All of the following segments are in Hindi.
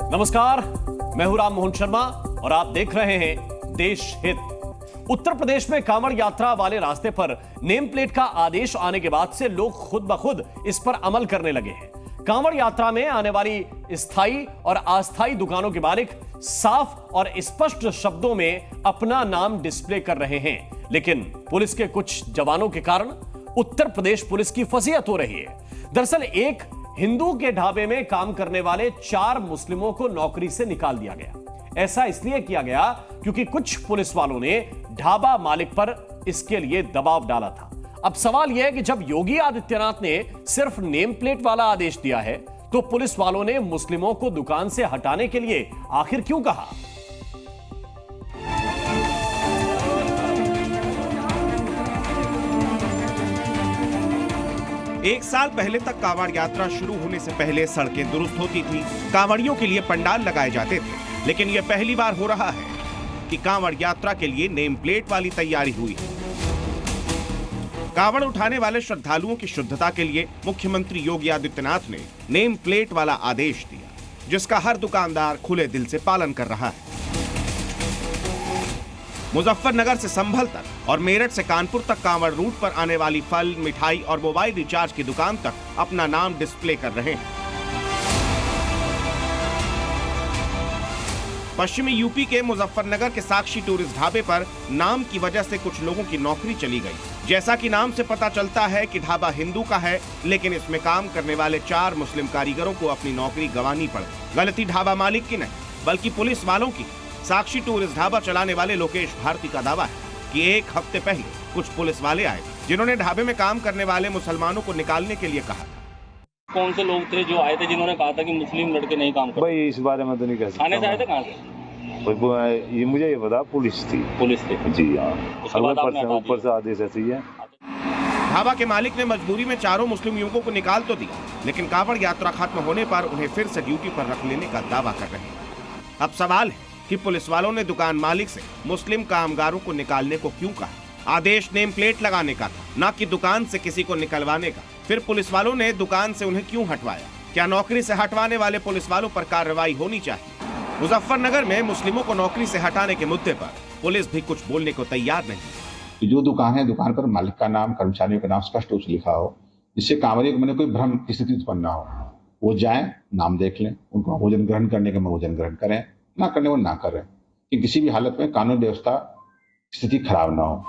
नमस्कार, मैं हूं राम मोहन शर्मा और आप देख रहे हैं देश हित। उत्तर प्रदेश में कांवड़ यात्रा वाले रास्ते पर नेम प्लेट का आदेश आने के बाद से लोग खुद ब खुद इस पर अमल करने लगे हैं। कांवड़ यात्रा में आने वाली स्थायी और अस्थायी दुकानों के मालिक साफ और स्पष्ट शब्दों में अपना नाम डिस्प्ले कर रहे हैं, लेकिन पुलिस के कुछ जवानों के कारण उत्तर प्रदेश पुलिस की फजीहत हो रही है। दरअसल एक हिंदू के ढाबे में काम करने वाले 4 मुस्लिमों को नौकरी से निकाल दिया गया। ऐसा इसलिए किया गया क्योंकि कुछ पुलिस वालों ने ढाबा मालिक पर इसके लिए दबाव डाला था। अब सवाल यह है कि जब योगी आदित्यनाथ ने सिर्फ नेम प्लेट वाला आदेश दिया है, तो पुलिस वालों ने मुस्लिमों को दुकान से हटाने के लिए आखिर क्यों कहा? एक साल पहले तक कांवड़ यात्रा शुरू होने से पहले सड़कें दुरुस्त होती थी, कांवड़ियों के लिए पंडाल लगाए जाते थे, लेकिन यह पहली बार हो रहा है कि कांवड़ यात्रा के लिए नेम प्लेट वाली तैयारी हुई है। कांवड़ उठाने वाले श्रद्धालुओं की शुद्धता के लिए मुख्यमंत्री योगी आदित्यनाथ ने नेम प्लेट वाला आदेश दिया, जिसका हर दुकानदार खुले दिल से पालन कर रहा है। मुजफ्फरनगर से संभल तक और मेरठ से कानपुर तक कांवड़ रूट पर आने वाली फल, मिठाई और मोबाइल रिचार्ज की दुकान तक अपना नाम डिस्प्ले कर रहे हैं। पश्चिमी यूपी के मुजफ्फरनगर के साक्षी टूरिस्ट ढाबे पर नाम की वजह से कुछ लोगों की नौकरी चली गई। जैसा कि नाम से पता चलता है कि ढाबा हिंदू का है, लेकिन इसमें काम करने वाले 4 मुस्लिम कारीगरों को अपनी नौकरी गंवानी पड़ी। गलती ढाबा मालिक की नहीं, बल्कि पुलिस वालों की। साक्षी टूरिस्ट ढाबा चलाने वाले लोकेश भारती का दावा है कि एक हफ्ते पहले कुछ पुलिस वाले आए, जिन्होंने ढाबे में काम करने वाले मुसलमानों को निकालने के लिए कहा। कौन से लोग थे जो आए थे जिन्होंने कहा था कि मुस्लिम लड़के नहीं काम करते? भाई इस बारे में तो नहीं कह सकता। आने से आए थे कहाँ से? ये मुझे ये पता, पुलिस थी जी हाँ। ऊपर से आदेश ऐसे ही है। ढाबा के मालिक ने मजबूरी में 4 मुस्लिम युवकों को निकाल तो दिया, लेकिन कांवड़ यात्रा खत्म होने पर उन्हें फिर से ड्यूटी पर रख लेने का दावा कर रहे हैं। अब सवाल है कि पुलिस वालों ने दुकान मालिक से मुस्लिम कामगारों को निकालने को क्यों कहा? आदेश नेम प्लेट लगाने का था, न कि दुकान से किसी को निकलवाने का। फिर पुलिस वालों ने दुकान से उन्हें क्यों हटवाया? क्या नौकरी से हटवाने वाले पुलिस वालों पर कार्रवाई होनी चाहिए? मुजफ्फरनगर में मुस्लिमों को नौकरी से हटाने के मुद्दे पर पुलिस भी कुछ बोलने को तैयार नहीं। जो दुकान है, दुकान पर मालिक का नाम, कर्मचारियों का नाम स्पष्ट रूप से लिखा हो, जिससे कांवड़ियों को मैंने कोई भ्रम की स्थिति उत्पन्न न हो। वो जाएं, नाम देख लें, उनको भोजन ग्रहण करने का भोजन ग्रहण करें, ना करने वो ना करें, कि किसी भी हालत में कानून व्यवस्था स्थिति खराब ना हो।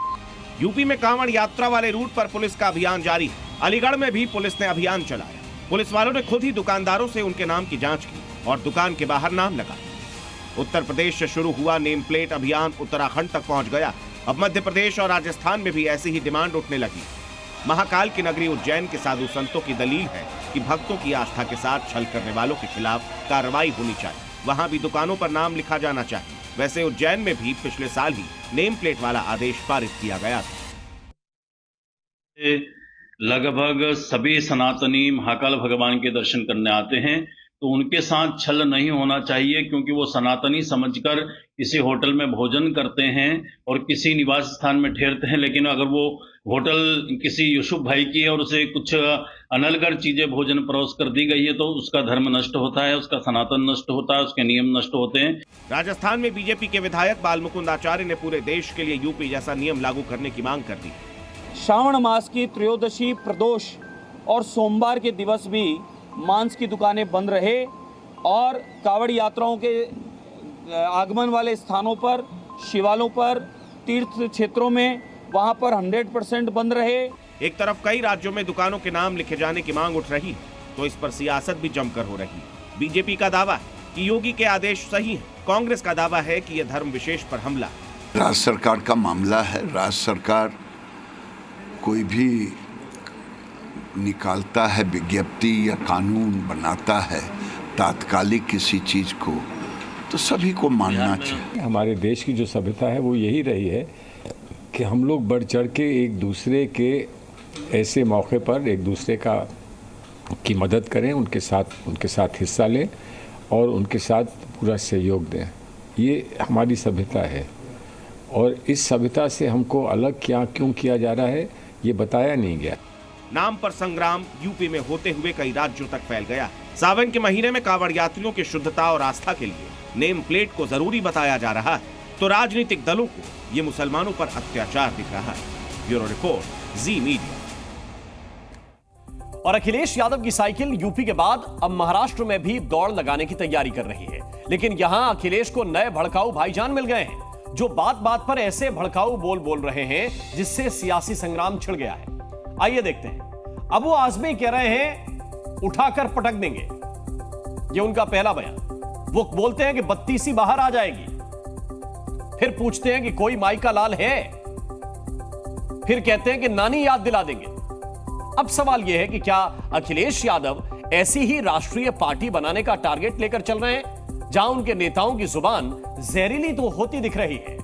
यूपी में कांवड़ यात्रा वाले रूट पर पुलिस का अभियान जारी है। अलीगढ़ में भी पुलिस ने अभियान चलाया। पुलिस वालों ने खुद ही दुकानदारों से उनके नाम की जांच की और दुकान के बाहर नाम लगाया। उत्तर प्रदेश से शुरू हुआ नेम प्लेट अभियान उत्तराखंड तक पहुंच गया। अब मध्य प्रदेश और राजस्थान में भी ऐसी ही डिमांड उठने लगी। महाकाल की नगरी उज्जैन के साधु संतों की दलील है कि भक्तों की आस्था के साथ छल करने वालों के खिलाफ कार्रवाई होनी चाहिए। वहां भी दुकानों पर नाम लिखा जाना चाहिए। वैसे उज्जैन में भी पिछले साल ही नेम प्लेट वाला आदेश पारित किया गया था। लगभग सभी सनातनी महाकाल भगवान के दर्शन करने आते हैं, तो उनके साथ छल नहीं होना चाहिए, क्योंकि वो सनातनी समझकर किसी होटल में भोजन करते हैं और किसी निवास स्थान में ठहरते हैं। लेकिन अगर वो होटल किसी यूसुफ भाई की है और उसे कुछ अनलगर चीजें भोजन परोस कर दी गई है, तो उसका धर्म नष्ट होता है, उसका सनातन नष्ट होता है, उसके नियम नष्ट होते हैं। राजस्थान में बीजेपी के विधायक बालमुकुंद आचार्य ने पूरे देश के लिए यूपी जैसा नियम लागू करने की मांग कर दी। श्रावण मास की त्रयोदशी, प्रदोष और सोमवार के दिवस भी मांस की दुकानें बंद रहे और कांवड़ यात्राओं के आगमन वाले स्थानों पर, शिवालयों पर, तीर्थ क्षेत्रों में वहां पर 100% बंद रहे। एक तरफ कई राज्यों में दुकानों के नाम लिखे जाने की मांग उठ रही है, तो इस पर सियासत भी जमकर हो रही है। बीजेपी का दावा है कि योगी के आदेश सही है। कांग्रेस का दावा है कि यह धर्म विशेष पर हमला है। राज्य सरकार का मामला है। राज्य सरकार कोई भी निकालता है विज्ञप्ति या कानून बनाता है तात्कालिक किसी चीज को, तो सभी को मानना चाहिए। हमारे देश की जो सभ्यता है वो यही रही है कि हम लोग बढ़ चढ़ के एक दूसरे के ऐसे मौके पर एक दूसरे की मदद करें, उनके साथ हिस्सा लें और उनके साथ पूरा सहयोग दें। ये हमारी सभ्यता है और इस सभ्यता से हमको अलग क्यों किया जा रहा है, ये बताया नहीं गया। नाम पर संग्राम यूपी में होते हुए कई राज्यों तक फैल गया। सावन के महीने में कांवड़ यात्रियों की शुद्धता और आस्था के लिए नेम प्लेट को जरूरी बताया जा रहा है, तो राजनीतिक दलों को ये मुसलमानों पर अत्याचार दिख रहा है। ब्यूरो रिपोर्ट, जी मीडिया। और अखिलेश यादव की साइकिल यूपी के बाद अब महाराष्ट्र में भी दौड़ लगाने की तैयारी कर रही है। लेकिन यहां अखिलेश को नए भड़काऊ भाईजान मिल गए हैं, जो बात बात पर ऐसे भड़काऊ बोल रहे हैं जिससे सियासी संग्राम छिड़ गया है। आइए देखते हैं। अबू आजमी कह रहे हैं उठाकर पटक देंगे, यह उनका पहला बयान। वो बोलते हैं कि बत्तीसी बाहर आ जाएगी, फिर पूछते हैं कि कोई माई का लाल है, फिर कहते हैं कि नानी याद दिला देंगे। अब सवाल यह है कि क्या अखिलेश यादव ऐसी ही राष्ट्रीय पार्टी बनाने का टारगेट लेकर चल रहे हैं, जहां उनके नेताओं की जुबान जहरीली तो होती दिख रही है।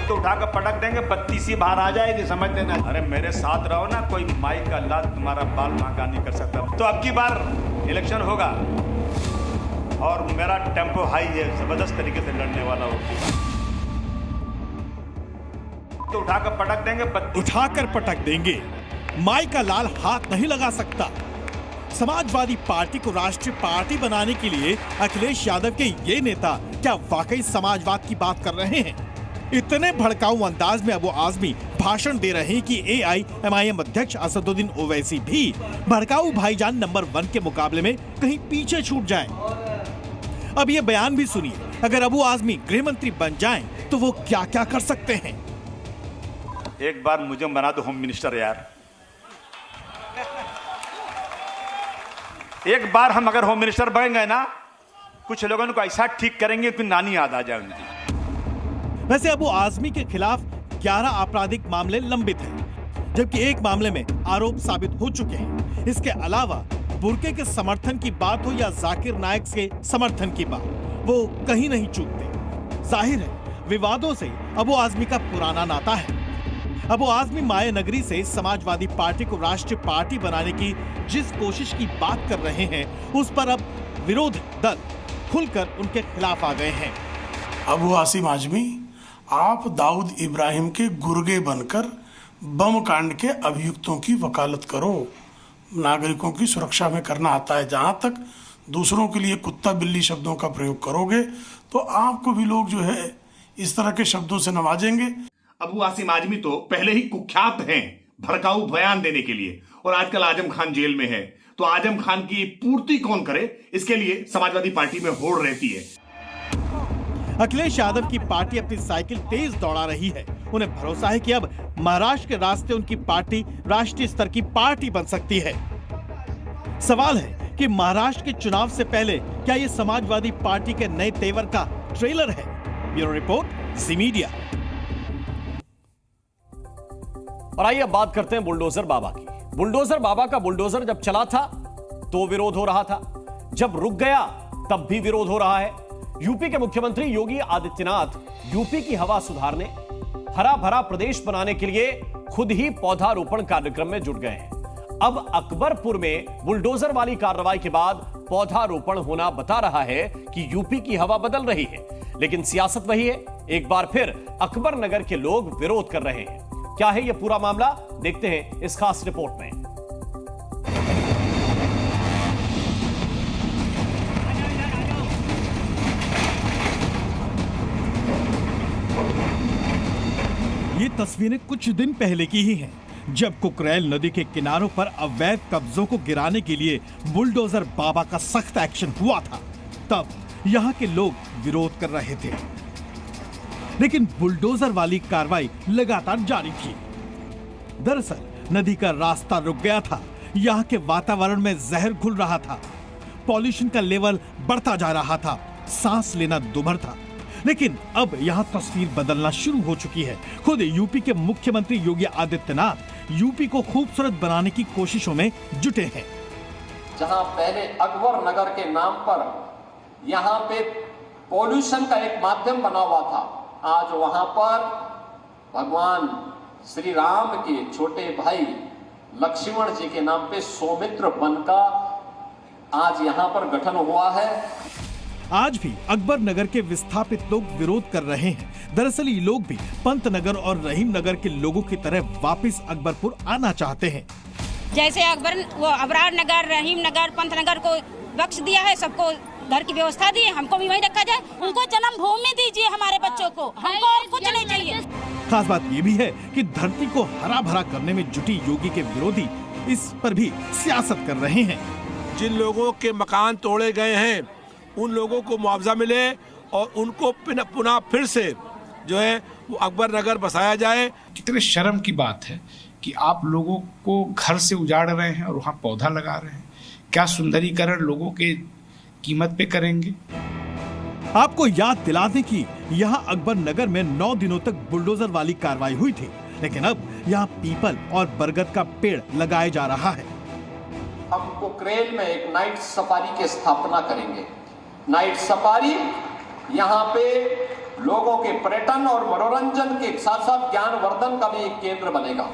तो उठाकर पटक देंगे, बत्तीसी बाहर आ जाएगी, समझ लेना। अरे मेरे साथ रहो ना, कोई माई का लाल तुम्हारा बाल बांका नहीं कर सकता। तो अब की बार इलेक्शन होगा और मेरा टेम्पो हाई है, जबरदस्त तरीके से लड़ने वाला हो। तो उठाकर पटक देंगे, उठाकर पटक देंगे। माई का लाल हाथ नहीं लगा सकता। समाजवादी पार्टी को राष्ट्रीय पार्टी बनाने के लिए अखिलेश यादव के ये नेता क्या वाकई समाजवाद की बात कर रहे हैं? इतने भड़काऊ अंदाज में अबू आजमी भाषण दे रहे हैं कि AIMIM अध्यक्ष असदुद्दीन ओवैसी भी भड़काऊ भाईजान नंबर 1 के मुकाबले में कहीं पीछे छूट जाएं। अब ये बयान भी सुनिए, अगर अबू आजमी गृह मंत्री बन जाएं तो वो क्या क्या कर सकते हैं। एक बार मुझे बना दो होम मिनिस्टर यार। एक बार हम अगर होम मिनिस्टर बन गए ना, कुछ लोगों को ऐसा ठीक करेंगे कि नानी याद आ जाए उनकी। वैसे अबू आजमी के खिलाफ 11 आपराधिक मामले लंबित हैं, जबकि एक मामले में आरोप साबित हो चुके हैं। इसके अलावा बुर्के के समर्थन की बात हो या जाकिर नायक के समर्थन की बात, वो कहीं नहीं चूकते। जाहिर है विवादों से अबू आजमी का पुराना नाता है। अबू आजमी माया नगरी से समाजवादी पार्टी को राष्ट्रीय पार्टी बनाने की जिस कोशिश की बात कर रहे हैं, उस पर अब विरोध दल खुलकर उनके खिलाफ आ गए हैं। अबू आसिम आजमी, आप दाऊद इब्राहिम के गुर्गे बनकर बम कांड के अभियुक्तों की वकालत करो। नागरिकों की सुरक्षा में करना आता है। जहां तक दूसरों के लिए कुत्ता बिल्ली शब्दों का प्रयोग करोगे तो आपको भी लोग जो है इस तरह के शब्दों से नवाजेंगे। अबू आसिम आजमी तो पहले ही कुख्यात हैं भड़काऊ बयान देने के लिए, और आजकल आजम खान जेल में है, तो आजम खान की पूर्ति कौन करे, इसके लिए समाजवादी पार्टी में होड़ रहती है। अखिलेश यादव की पार्टी अपनी साइकिल तेज दौड़ा रही है। उन्हें भरोसा है कि अब महाराष्ट्र के रास्ते उनकी पार्टी राष्ट्रीय स्तर की पार्टी बन सकती है। सवाल है कि महाराष्ट्र के चुनाव से पहले क्या ये समाजवादी पार्टी के नए तेवर का ट्रेलर है? ब्यूरो रिपोर्ट, जी मीडिया। और आइए अब बात करते हैं बुलडोजर बाबा की। बुलडोजर बाबा का बुलडोजर जब चला था तो विरोध हो रहा था, जब रुक गया तब भी विरोध हो रहा है। यूपी के मुख्यमंत्री योगी आदित्यनाथ यूपी की हवा सुधारने, हरा भरा प्रदेश बनाने के लिए खुद ही पौधारोपण कार्यक्रम में जुट गए हैं। अब अकबरपुर में बुलडोजर वाली कार्रवाई के बाद पौधारोपण होना बता रहा है कि यूपी की हवा बदल रही है। लेकिन सियासत वही है, एक बार फिर अकबर नगर के लोग विरोध कर रहे हैं। क्या है यह पूरा मामला, देखते हैं इस खास रिपोर्ट में। ये तस्वीरें कुछ दिन पहले की ही हैं, जब कुकरेल नदी के किनारों पर अवैध कब्जों को गिराने के लिए बुलडोजर बाबा का सख्त एक्शन हुआ था। तब यहाँ के लोग विरोध कर रहे थे, लेकिन बुलडोजर वाली कार्रवाई लगातार जारी थी। दरअसल नदी का रास्ता रुक गया था, यहाँ के वातावरण में जहर घुल रहा था, पॉल्यूशन का लेवल बढ़ता जा रहा था, सांस लेना दुभर था। लेकिन अब यहाँ तस्वीर बदलना शुरू हो चुकी है। खुद यूपी के मुख्यमंत्री योगी आदित्यनाथ यूपी को खूबसूरत बनाने की कोशिशों में जुटे हैं। जहाँ पहले अकबर नगर के नाम पर यहाँ पे पॉल्यूशन का एक माध्यम बना हुआ था, आज वहां पर भगवान श्री राम के छोटे भाई लक्ष्मण जी के नाम पे सौमित्र वन का आज यहाँ पर गठन हुआ है। आज भी अकबर नगर के विस्थापित लोग विरोध कर रहे हैं। दरअसल ये लोग भी पंत नगर और रहीम नगर के लोगों की तरह वापस अकबरपुर आना चाहते हैं। जैसे अबरार नगर, रहीम नगर, पंत नगर को बख्श दिया है, सबको घर की व्यवस्था दी है, हमको भी वहीं रखा जाए। उनको जन्मभूमि दीजिए हमारे बच्चों को, हमको और कुछ नहीं चाहिए। खास बात ये भी है कि धरती को हरा भरा करने में जुटी योगी के विरोधी इस पर भी सियासत कर रहे हैं। जिन लोगों के मकान तोड़े गए हैं उन लोगों को मुआवजा मिले और उनको पुनः फिर से जो है वो अकबर नगर बसाया जाए। कितने शर्म की बात है कि आप लोगों को घर से उजाड़ रहे हैं और वहाँ पौधा लगा रहे हैं। क्या सुंदरीकरण लोगों के कीमत पे करेंगे। आपको याद दिला दें कि यहाँ अकबर नगर में 9 दिनों तक बुलडोजर वाली कार्रवाई हुई थी, लेकिन अब यहाँ पीपल और बरगद का पेड़ लगाया जा रहा है। हम कुकरेल में एक नाइट सफारी की स्थापना करेंगे। नाइट सफारी यहाँ पे लोगों के पर्यटन और मनोरंजन के साथ साथ ज्ञानवर्धन का भी एक केंद्र बनेगा।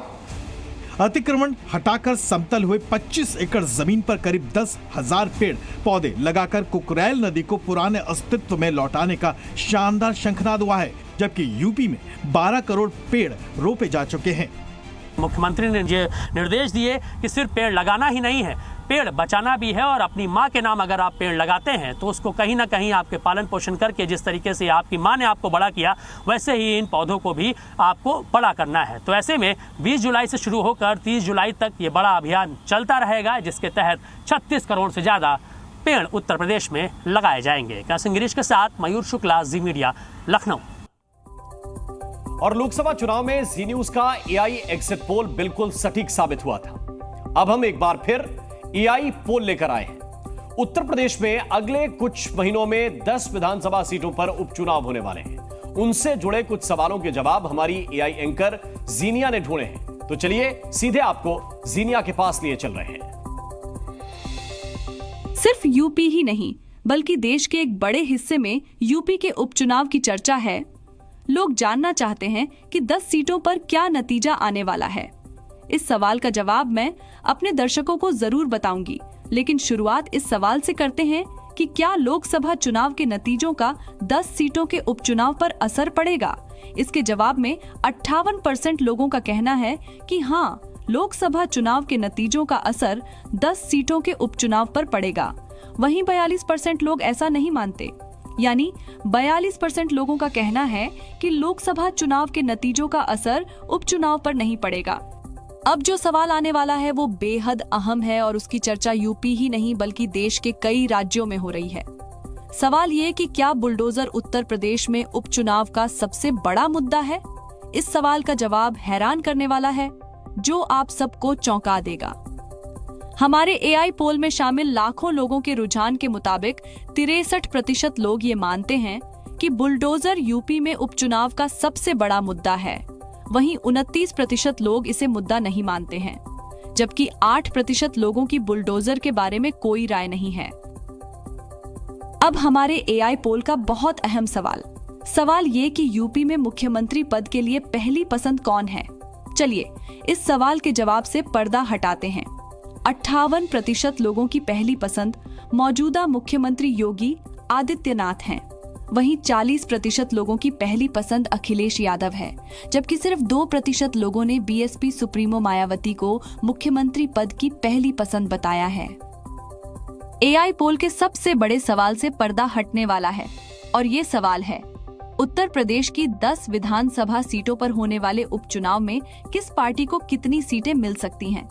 अतिक्रमण हटाकर समतल हुए 25 एकड़ जमीन पर करीब 10,000 पेड़ पौधे लगाकर कुकरेल नदी को पुराने अस्तित्व में लौटाने का शानदार शंखनाद हुआ है, जबकि यूपी में 12 करोड़ पेड़ रोपे जा चुके हैं। मुख्यमंत्री ने ये निर्देश दिए कि सिर्फ पेड़ लगाना ही नहीं है, पेड़ बचाना भी है। और अपनी माँ के नाम अगर आप पेड़ लगाते हैं तो उसको कहीं ना कहीं आपके पालन पोषण करके, जिस तरीके से आपकी माँ ने आपको बड़ा किया, वैसे ही इन पौधों को भी आपको बड़ा करना है। तो ऐसे में 20 जुलाई से शुरू होकर 30 जुलाई तक ये बड़ा अभियान चलता रहेगा, जिसके तहत 36 करोड़ से ज्यादा पेड़ उत्तर प्रदेश में लगाए जाएंगे। कैसिंग गिरीश के साथ मयूर शुक्ला, जी मीडिया, लखनऊ। और लोकसभा चुनाव में जी न्यूज का एआई एग्जिट पोल बिल्कुल सटीक साबित हुआ था। अब हम एक बार फिर एआई पोल लेकर आए हैं। उत्तर प्रदेश में अगले कुछ महीनों में 10 विधानसभा सीटों पर उपचुनाव होने वाले हैं। उनसे जुड़े कुछ सवालों के जवाब हमारी एआई एंकर जीनिया ने ढूंढे हैं। तो चलिए सीधे आपको जीनिया के पास लिए चल रहे हैं। सिर्फ यूपी ही नहीं बल्कि देश के एक बड़े हिस्से में यूपी के उपचुनाव की चर्चा है। लोग जानना चाहते हैं कि 10 सीटों पर क्या नतीजा आने वाला है। इस सवाल का जवाब मैं अपने दर्शकों को जरूर बताऊंगी, लेकिन शुरुआत इस सवाल से करते हैं कि क्या लोकसभा चुनाव के नतीजों का 10 सीटों के उपचुनाव पर असर पड़ेगा। इसके जवाब में 58% लोगों का कहना है कि हाँ, लोकसभा चुनाव के नतीजों का असर 10 सीटों के उपचुनाव पर पड़ेगा। वहीं 42% लोग ऐसा नहीं मानते, यानी 42% लोगों का कहना है कि लोकसभा चुनाव के नतीजों का असर उपचुनाव पर नहीं पड़ेगा। अब जो सवाल आने वाला है वो बेहद अहम है और उसकी चर्चा यूपी ही नहीं बल्कि देश के कई राज्यों में हो रही है। सवाल ये कि क्या बुलडोजर उत्तर प्रदेश में उपचुनाव का सबसे बड़ा मुद्दा है। इस सवाल का जवाब हैरान करने वाला है, जो आप सबको चौंका देगा। हमारे एआई पोल में शामिल लाखों लोगों के रुझान के मुताबिक 63% लोग ये मानते हैं कि बुलडोजर यूपी में उपचुनाव का सबसे बड़ा मुद्दा है। वहीं 29% लोग इसे मुद्दा नहीं मानते हैं, जबकि 8% लोगों की बुलडोजर के बारे में कोई राय नहीं है। अब हमारे एआई पोल का बहुत अहम सवाल ये कि यूपी में मुख्यमंत्री पद के लिए पहली पसंद कौन है। चलिए इस सवाल के जवाब से पर्दा हटाते हैं। 58% लोगों की पहली पसंद मौजूदा मुख्यमंत्री योगी आदित्यनाथ हैं। वहीं 40% लोगों की पहली पसंद अखिलेश यादव है, जबकि सिर्फ 2% लोगों ने बीएसपी सुप्रीमो मायावती को मुख्यमंत्री पद की पहली पसंद बताया है। एआई पोल के सबसे बड़े सवाल से पर्दा हटने वाला है और ये सवाल है, उत्तर प्रदेश की 10 विधानसभा सीटों पर होने वाले उपचुनाव में किस पार्टी को कितनी सीटें मिल सकती हैं।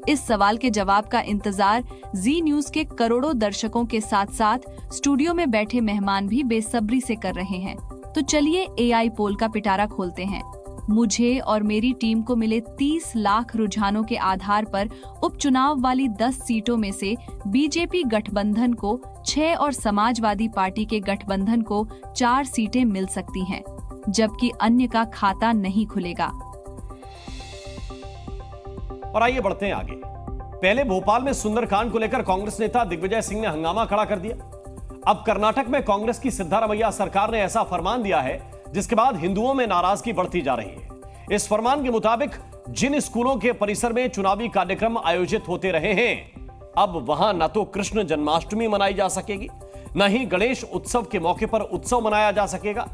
इस सवाल के जवाब का इंतजार जी न्यूज के करोड़ों दर्शकों के साथ साथ स्टूडियो में बैठे मेहमान भी बेसब्री से कर रहे हैं। तो चलिए एआई पोल का पिटारा खोलते हैं। मुझे और मेरी टीम को मिले 30 लाख रुझानों के आधार पर उपचुनाव वाली 10 सीटों में से बीजेपी गठबंधन को 6 और समाजवादी पार्टी के गठबंधन को 4 सीटें मिल सकती हैं, जबकि अन्य का खाता नहीं खुलेगा। और आइए बढ़ते हैं आगे। पहले भोपाल में सुंदरकांड को लेकर कांग्रेस नेता दिग्विजय सिंह ने हंगामा खड़ा कर दिया। अब कर्नाटक में कांग्रेस की सिद्धारमैया सरकार ने ऐसा फरमान दिया है जिसके बाद हिंदुओं में नाराजगी बढ़ती जा रही है। इस फरमान के मुताबिक जिन स्कूलों के परिसर में चुनावी कार्यक्रम आयोजित होते रहे हैं, अब वहां न तो कृष्ण जन्माष्टमी मनाई जा सकेगी, न ही गणेश उत्सव के मौके पर उत्सव मनाया जा सकेगा।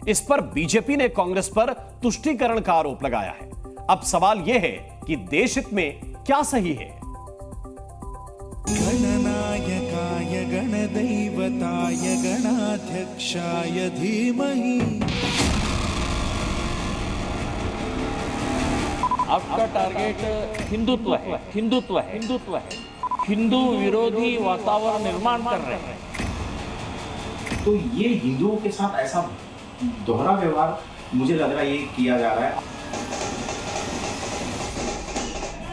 इस पर बीजेपी ने कांग्रेस पर तुष्टीकरण का आरोप लगाया है। अब सवाल यह है कि देश हित में क्या सही है। गणनायकाय गणदैवताय गणाध्यक्षाय धीमहि। आपका टारगेट हिंदुत्व है, हिंदुत्व है, हिंदुत्व है, हिंदू विरोधी वातावरण निर्माण कर रहे हैं। तो ये हिंदुओं के साथ ऐसा दोहरा व्यवहार मुझे लग रहा है ये किया जा रहा है।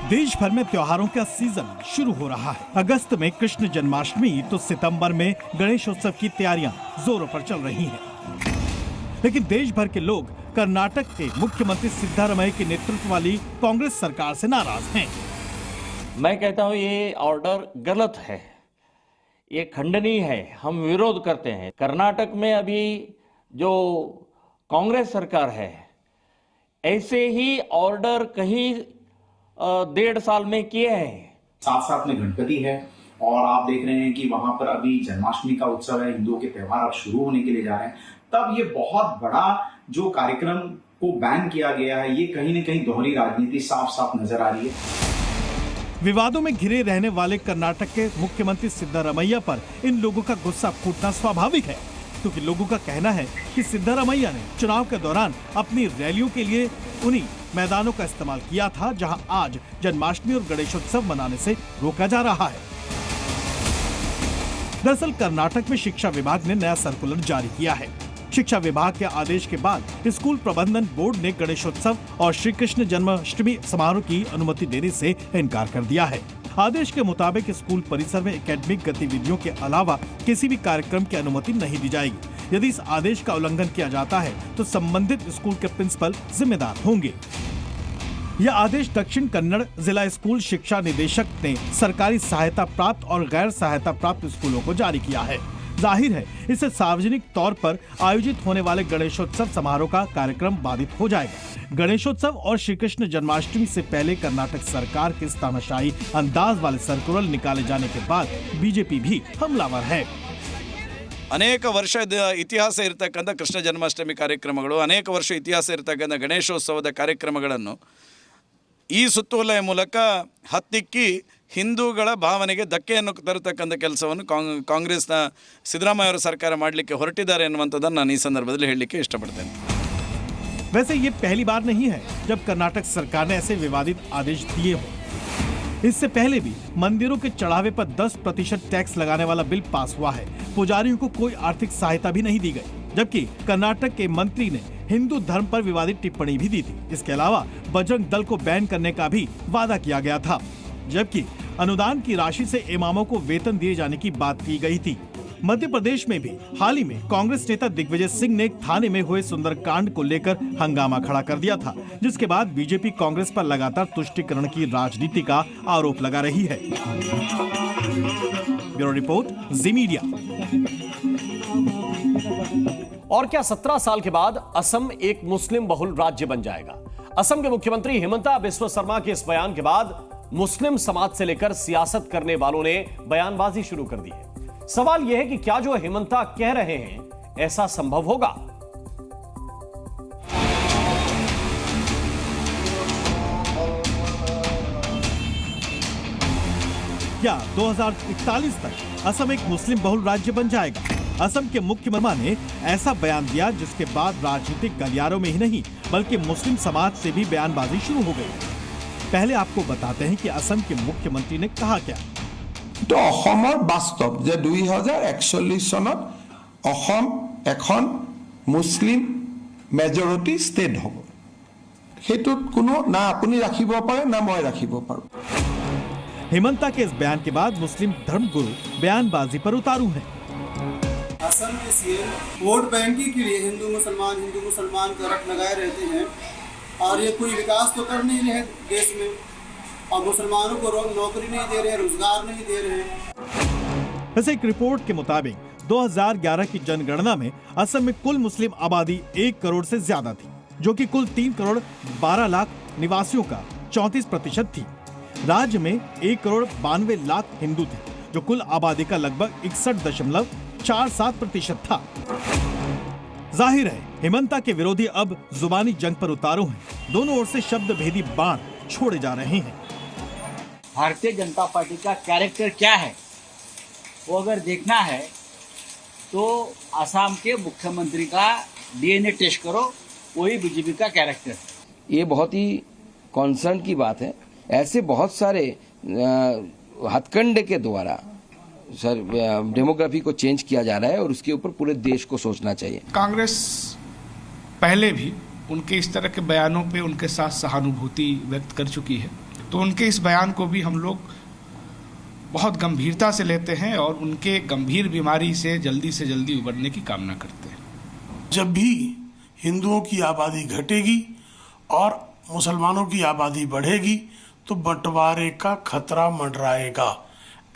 देश भर में त्योहारों का सीजन शुरू हो रहा है। अगस्त में कृष्ण जन्माष्टमी तो सितंबर में गणेशोत्सव की तैयारियां जोरों पर चल रही हैं। लेकिन देश भर के लोग कर्नाटक के मुख्यमंत्री सिद्धारमैया के नेतृत्व वाली कांग्रेस सरकार से नाराज हैं। मैं कहता हूं ये ऑर्डर गलत है, ये खंडनीय है, हम विरोध करते हैं। कर्नाटक में अभी जो कांग्रेस सरकार है, ऐसे ही ऑर्डर कहीं 1.5 साल में किए हैं। साथ साथ में गणपति है और आप देख रहे हैं कि वहां पर अभी जन्माष्टमी का उत्सव है, हिंदुओं के त्योहार अब शुरू होने के लिए जा रहे हैं। तब ये बहुत बड़ा जो कार्यक्रम को बैन किया गया है, ये कहीं न कहीं दोहरी राजनीति साफ साफ नजर आ रही है। विवादों में घिरे रहने वाले कर्नाटक के मुख्यमंत्री सिद्धारमैया पर इन लोगों का गुस्सा फूटना स्वाभाविक है, क्योंकि लोगों का कहना है कि सिद्धारमैया ने चुनाव के दौरान अपनी रैलियों के लिए उन्हीं मैदानों का इस्तेमाल किया था जहां आज जन्माष्टमी और गणेशोत्सव मनाने से रोका जा रहा है। दरअसल कर्नाटक में शिक्षा विभाग ने नया सर्कुलर जारी किया है। शिक्षा विभाग के आदेश के बाद स्कूल प्रबंधन बोर्ड ने गणेशोत्सव और श्री कृष्ण जन्माष्टमी समारोह की अनुमति देने से इनकार कर दिया है। आदेश के मुताबिक स्कूल परिसर में एकेडमिक गतिविधियों के अलावा किसी भी कार्यक्रम की अनुमति नहीं दी जाएगी। यदि इस आदेश का उल्लंघन किया जाता है तो संबंधित स्कूल के प्रिंसिपल जिम्मेदार होंगे। यह आदेश दक्षिण कन्नड़ जिला स्कूल शिक्षा निदेशक ने सरकारी सहायता प्राप्त और गैर सहायता प्राप्त स्कूलों को जारी किया है। जाहिर है इससे सार्वजनिक तौर पर आयोजित होने वाले गणेशोत्सव समारोह का कार्यक्रम बाधित हो जाएगा। गणेशोत्सव और श्री कृष्ण जन्माष्टमी से पहले कर्नाटक सरकार के तानाशाही अंदाज वाले सर्कुलर निकाले जाने के बाद बीजेपी भी हमलावर है। ಅನೇಕ ವರ್ಷದ ಇತಿಹಾಸ ಇರತಕ್ಕಂಥ ಕೃಷ್ಣ ಜನ್ಮಾಷ್ಟಮಿ ಕಾರ್ಯಕ್ರಮಗಳು, ಅನೇಕ ವರ್ಷ ಇತಿಹಾಸ ಇರತಕ್ಕಂಥ ಗಣೇಶೋತ್ಸವದ ಕಾರ್ಯಕ್ರಮಗಳನ್ನು ಈ ಸುತ್ತೋಲೆಯ ಮೂಲಕ ಹತ್ತಿಕ್ಕಿ ಹಿಂದೂಗಳ ಭಾವನೆಗೆ ಧಕ್ಕೆಯನ್ನು ತರತಕ್ಕಂಥ ಕೆಲಸವನ್ನು ಕಾಂಗ್ರೆಸ್ನ ಸಿದ್ದರಾಮಯ್ಯ ಅವರ ಸರ್ಕಾರ ಮಾಡಲಿಕ್ಕೆ ಹೊರಟಿದ್ದಾರೆ ಎನ್ನುವಂಥದ್ದನ್ನು ನಾನು ಈ ಸಂದರ್ಭದಲ್ಲಿ ಹೇಳಲಿಕ್ಕೆ ಇಷ್ಟಪಡ್ತೇನೆ। वैसे ये पहली बार नहीं है जब कर्नाटक सरकार ने ऐसे विवादित आदेश दिए हो। इससे पहले भी मंदिरों के चढ़ावे पर 10% टैक्स लगाने वाला बिल पास हुआ है। पुजारियों को कोई आर्थिक सहायता भी नहीं दी गई, जबकि कर्नाटक के मंत्री ने हिंदू धर्म पर विवादित टिप्पणी भी दी थी। इसके अलावा बजरंग दल को बैन करने का भी वादा किया गया था, जबकि अनुदान की राशि से इमामों को वेतन दिए जाने की बात की गई थी। मध्य प्रदेश में भी हाल ही में कांग्रेस नेता दिग्विजय सिंह ने थाने में हुए सुंदरकांड को लेकर हंगामा खड़ा कर दिया था, जिसके बाद बीजेपी कांग्रेस पर लगातार तुष्टीकरण की राजनीति का आरोप लगा रही है। ब्यूरो रिपोर्ट, जी मीडिया। और क्या 17 साल के बाद असम एक मुस्लिम बहुल राज्य बन जाएगा? असम के मुख्यमंत्री हिमंता बिस्वा शर्मा के इस बयान के बाद मुस्लिम समाज से लेकर सियासत करने वालों ने बयानबाजी शुरू कर दी है। सवाल यह है कि क्या जो हिमंता कह रहे हैं ऐसा संभव होगा? क्या 2041 तक असम एक मुस्लिम बहुल राज्य बन जाएगा? असम के मुख्यमंत्री ने ऐसा बयान दिया जिसके बाद राजनीतिक गलियारों में ही नहीं बल्कि मुस्लिम समाज से भी बयानबाजी शुरू हो गई। पहले आपको बताते हैं कि असम के मुख्यमंत्री ने कहा क्या। तो অসমৰ বাস্তৱ যে 2041 চনত অসম এখন মুছলিম মেজৰিটি ষ্টেট হ'ব, সেইটোত কোনো না আপুনি ৰাখিব পাৰে না মই ৰাখিব পাৰো। हिमंता के इस बयान के बाद मुस्लिम धर्मगुरु बयानबाजी पर उतारू हैं। असम के सीएम वोट बैंकिंग के लिए हिंदू मुसलमान का रट लगाए रहते हैं और ये कोई विकास तो कर नहीं रहे देश में, और मुसलमानों को नौकरी नहीं दे रहे, रोजगार नहीं दे रहे। वैसे एक रिपोर्ट के मुताबिक 2011 की जनगणना में असम में कुल मुस्लिम आबादी 1 करोड़ से ज्यादा थी, जो कि कुल 3 करोड़ 12 लाख निवासियों का 34% थी। राज्य में 1 करोड़ 92 लाख हिंदू थे, जो कुल आबादी का लगभग 4-7% था। जाहिर है हेमंता के विरोधी अब जुबानी जंग पर उतारू हैं। दोनों ओर से शब्द भेदी बाण छोड़े जा रहे हैं। भारतीय जनता पार्टी का कैरेक्टर क्या है वो अगर देखना है तो असम के मुख्यमंत्री का डीएनए टेस्ट करो, वही बीजेपी का कैरेक्टर है। ये बहुत ही कॉन्सर्न की बात है। ऐसे बहुत सारे हथकंडे के द्वारा सर डेमोग्राफी को चेंज किया जा रहा है और उसके ऊपर पूरे देश को सोचना चाहिए। कांग्रेस पहले भी उनके इस तरह के बयानों पे उनके साथ सहानुभूति व्यक्त कर चुकी है, तो उनके इस बयान को भी हम लोग बहुत गंभीरता से लेते हैं और उनके गंभीर बीमारी से जल्दी उबरने की कामना करते हैं। जब भी हिंदुओं की आबादी घटेगी और मुसलमानों की आबादी बढ़ेगी तो बंटवारे का खतरा मंडराएगा।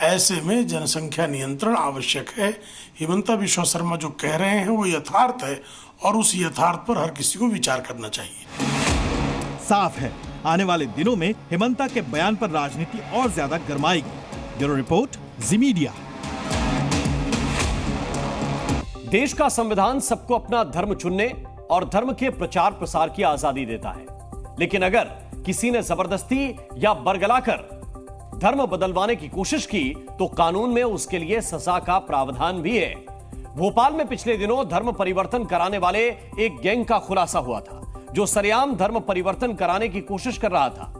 ऐसे में जनसंख्या नियंत्रण आवश्यक है। हिमंता बिश्वा शर्मा जो कह रहे हैं वो यथार्थ है और उस यथार्थ पर हर किसी को विचार करना चाहिए। साफ है आने वाले दिनों में हेमंता के बयान पर राजनीति और ज्यादा गरमाएगी। ब्यूरो रिपोर्ट, जी मीडिया। देश का संविधान सबको अपना धर्म चुनने और धर्म के प्रचार प्रसार की आजादी देता है, लेकिन अगर किसी ने जबरदस्ती या बरगलाकर धर्म बदलवाने की कोशिश की तो कानून में उसके लिए सजा का प्रावधान भी है। भोपाल में पिछले दिनों धर्म परिवर्तन कराने वाले एक गैंग का खुलासा हुआ था जो सरेआम धर्म परिवर्तन कराने की कोशिश कर रहा था।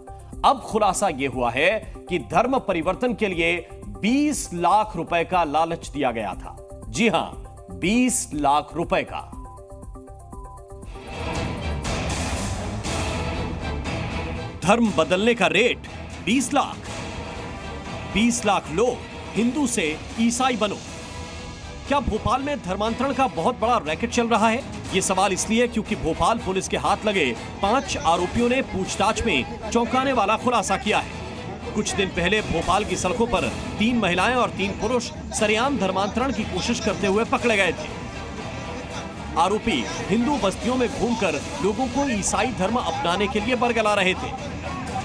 अब खुलासा यह हुआ है कि धर्म परिवर्तन के लिए 20 लाख रुपए का लालच दिया गया था। जी हां, 20 लाख रुपए का। धर्म बदलने का रेट 20 लाख। 20 लाख लोग हिंदू से ईसाई बनो। क्या भोपाल में धर्मांतरण का बहुत बड़ा रैकेट चल रहा है? ये सवाल इसलिए क्योंकि भोपाल पुलिस के हाथ लगे 5 आरोपियों ने पूछताछ में चौंकाने वाला खुलासा किया है। कुछ दिन पहले भोपाल की सड़कों पर 3 महिलाएं और 3 पुरुष सरेआम धर्मांतरण की कोशिश करते हुए पकड़े गए थे। आरोपी हिंदू बस्तियों में घूमकर लोगों को ईसाई धर्म अपनाने के लिए बरगला रहे थे।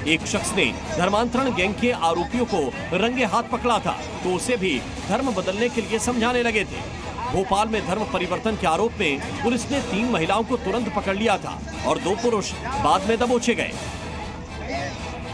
एक शख्स ने धर्मांतरण गैंग के आरोपियों को रंगे हाथ पकड़ा था तो उसे भी धर्म बदलने के लिए समझाने लगे थे। भोपाल में धर्म परिवर्तन के आरोप में पुलिस ने 3 महिलाओं को तुरंत पकड़ लिया था और 2 पुरुष बाद में दबोचे गए।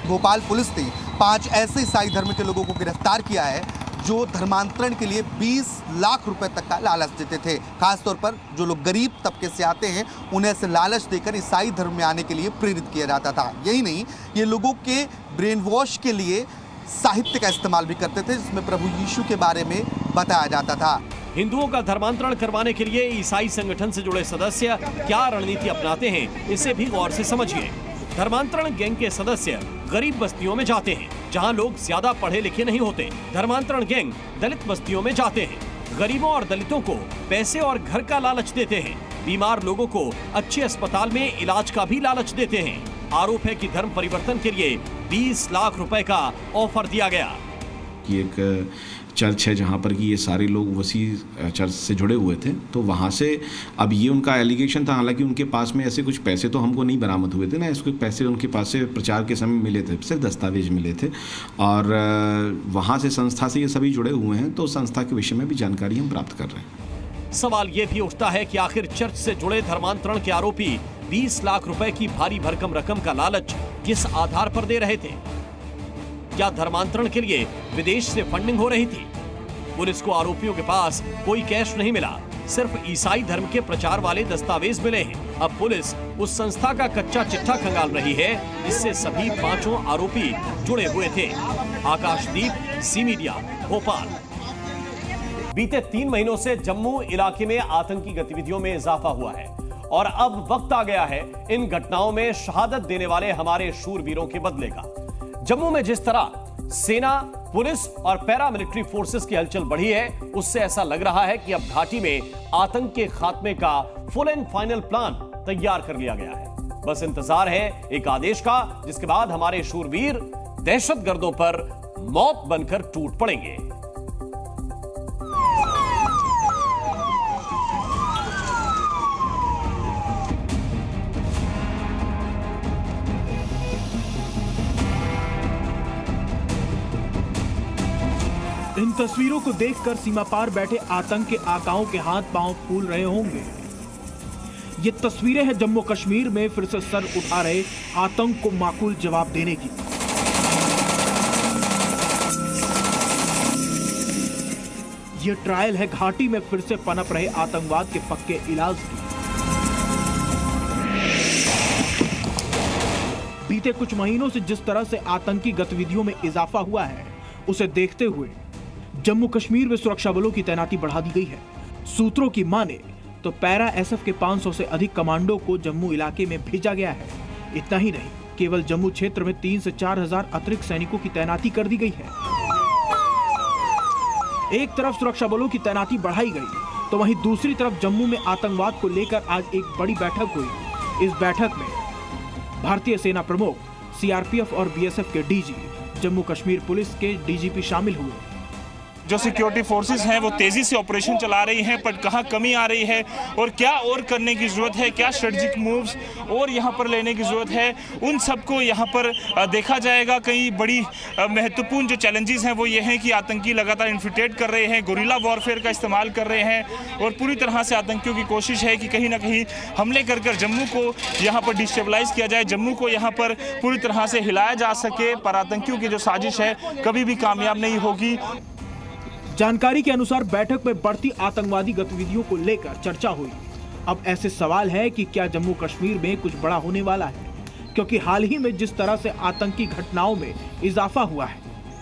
भोपाल पुलिस ने 5 ऐसे ईसाई धर्म के लोगों को गिरफ्तार किया है जो धर्मांतरण के लिए 20 लाख रुपए तक का लालच देते थे। खासतौर पर जो लोग गरीब तबके से आते हैं उन्हें ऐसे लालच देकर ईसाई धर्म में आने के लिए प्रेरित किया जाता था। यही नहीं, ये लोगों के ब्रेन वॉश के लिए साहित्य का इस्तेमाल भी करते थे जिसमें प्रभु यीशु के बारे में बताया जाता था। हिंदुओं का धर्मांतरण करवाने के लिए ईसाई संगठन से जुड़े सदस्य क्या रणनीति अपनाते हैं, इसे भी गौर से समझिए। धर्मांतरण गैंग के सदस्य गरीब बस्तियों में जाते हैं जहां लोग ज्यादा पढ़े लिखे नहीं होते। धर्मांतरण गैंग दलित बस्तियों में जाते हैं। गरीबों और दलितों को पैसे और घर का लालच देते हैं। बीमार लोगों को अच्छे अस्पताल में इलाज का भी लालच देते हैं। आरोप है कि धर्म परिवर्तन के लिए 20 लाख रुपए का ऑफर दिया गया। एक चर्च है जहाँ पर कि ये सारे लोग उसी चर्च से जुड़े हुए थे, तो वहाँ से अब ये उनका एलिगेशन था। हालांकि उनके पास में ऐसे कुछ पैसे तो हमको नहीं बरामद हुए थे ना, इसके पैसे उनके पास से प्रचार के समय मिले थे, सिर्फ दस्तावेज मिले थे और वहाँ से संस्था से ये सभी जुड़े हुए हैं, तो संस्था के विषय में भी जानकारी हम प्राप्त कर रहे हैं। सवाल ये भी उठता है कि आखिर चर्च से जुड़े धर्मांतरण के आरोपी 20 लाख रुपए की भारी भरकम रकम का लालच किस आधार पर दे रहे थे? क्या धर्मांतरण के लिए विदेश से फंडिंग हो रही थी? पुलिस को आरोपियों के पास कोई कैश नहीं मिला, सिर्फ ईसाई धर्म के प्रचार वाले दस्तावेज मिले हैं। अब पुलिस उस संस्था का कच्चा चिट्ठा खंगाल रही है जिससे सभी 5 आरोपी जुड़े हुए थे। आकाशदीप, सी मीडिया, भोपाल। बीते 3 महीनों से जम्मू इलाके में आतंकी गतिविधियों में इजाफा हुआ है और अब वक्त आ गया है इन घटनाओं में शहादत देने वाले हमारे शूरवीरों के बदले का। जम्मू में जिस तरह सेना, पुलिस और पैरामिलिट्री फोर्सेस की हलचल बढ़ी है, उससे ऐसा लग रहा है कि अब घाटी में आतंक के खात्मे का फुल एंड फाइनल प्लान तैयार कर लिया गया है। बस इंतजार है एक आदेश का जिसके बाद हमारे शूरवीर दहशतगर्दों पर मौत बनकर टूट पड़ेंगे। इन तस्वीरों को देखकर सीमा पार बैठे आतंक के आकाओं के हाथ पांव फूल रहे होंगे। ये तस्वीरें हैं जम्मू कश्मीर में फिर से सर उठा रहे आतंक को माकूल जवाब देने की। ये ट्रायल है घाटी में फिर से पनप रहे आतंकवाद के पक्के इलाज की। बीते कुछ महीनों से जिस तरह से आतंकी गतिविधियों में इजाफा हुआ है, उसे देखते हुए जम्मू कश्मीर में सुरक्षा बलों की तैनाती बढ़ा दी गई है। सूत्रों की माने तो पैरा एसएफ के 500 से अधिक कमांडो को जम्मू इलाके में भेजा गया है। इतना ही नहीं, केवल जम्मू क्षेत्र में 3 से 4 हजार अतिरिक्त सैनिकों की तैनाती कर दी गई है। एक तरफ सुरक्षा बलों की तैनाती बढ़ाई गई, तो वहीं दूसरी तरफ जम्मू में आतंकवाद को लेकर आज एक बड़ी बैठक हुई। इस बैठक में भारतीय सेना प्रमुख, सीआरपीएफ और बीएसएफ के डीजी, जम्मू कश्मीर पुलिस के डीजीपी शामिल हुए। जो सिक्योरिटी फोर्सेस हैं वो तेज़ी से ऑपरेशन चला रही हैं, पर कहाँ कमी आ रही है और क्या और करने की ज़रूरत है, क्या स्ट्रेटजिक मूव्स और यहाँ पर लेने की ज़रूरत है, उन सबको यहाँ पर देखा जाएगा। कई बड़ी महत्वपूर्ण जो चैलेंजेस हैं वो ये हैं कि आतंकी लगातार इन्फिल्ट्रेट कर रहे हैं, गुरिल्ला वॉरफेयर का इस्तेमाल कर रहे हैं और पूरी तरह से आतंकियों की कोशिश है कि कहीं ना कहीं हमले कर कर जम्मू को यहाँ पर डिस्टेबलाइज किया जाए, जम्मू को यहाँ पर पूरी तरह से हिलाया जा सके। पर आतंकियों की जो साजिश है कभी भी कामयाब नहीं होगी। जानकारी के अनुसार बैठक में बढ़ती आतंकवादी गतिविधियों को लेकर चर्चा हुई। अब ऐसे सवाल है कि क्या जम्मू कश्मीर में कुछ बड़ा होने वाला है, क्योंकि हाल ही में जिस तरह से आतंकी घटनाओं में इजाफा हुआ है,